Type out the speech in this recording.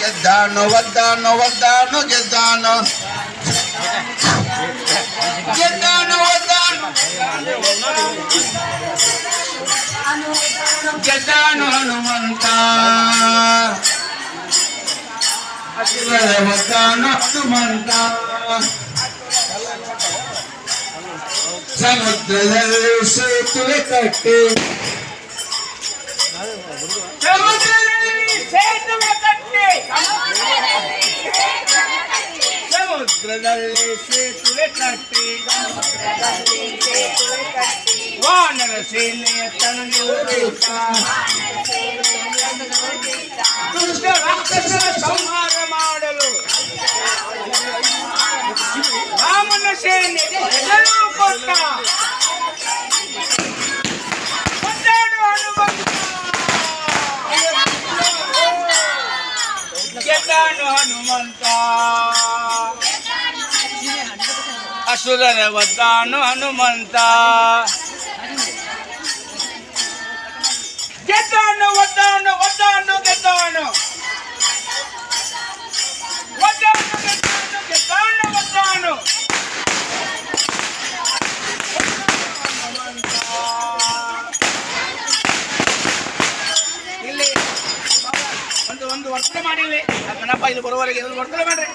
ಗೆದ್ದಾನು ಒದ್ದಾನು ಒದ್ದಾನು ಗೆದ್ದಾನು ಗೆದ್ದಾನು ಒದ್ದಾನು ಗೆದ್ದಾನು ಹನುಮಂತ ಒದ್ದಾನು ಹನುಮಂತ ಸಮುದ್ರದಲ್ಲಿ ಸೇತುವೆ ಕಟ್ಟಿ ಸಮುದ್ರದಲ್ಲಿ ಸೇತುವೆ ಕಟ್ಟಿ ವಾನರ ಸೇನೆಯ ತಂದು ದುಷ್ಟ ರಾಕ್ಷಸರ ಸಂಹಾರ ಮಾಡಲು ರಾಮನ ಸೇನೆಗೆ ಹೆಸರು ಕೊಟ್ಟ ಗೆದ್ದಾನು ಹನುಮಂತ ಅಸುರರ ಒದ್ದಾನು ಹನುಮಂತ ಗೆದ್ದಾನು ಒದ್ದಾನು ಒದ್ದಾನು ಗೆದ್ದಾನು ಒದ್ದಾನು ಗೆದ್ದಾನು ಗೆದ್ದಾನು ಒದ್ದಾನು ಇಲ್ಲಿ ಒಂದು ವರ್ತನೆ ಮಾಡಿಲ್ಲ ಗಣಪ ಇಲ್ಲಿ ಬರುವವರೆಗೆ ವರ್ತನೆ ಮಾಡ್ರಿ.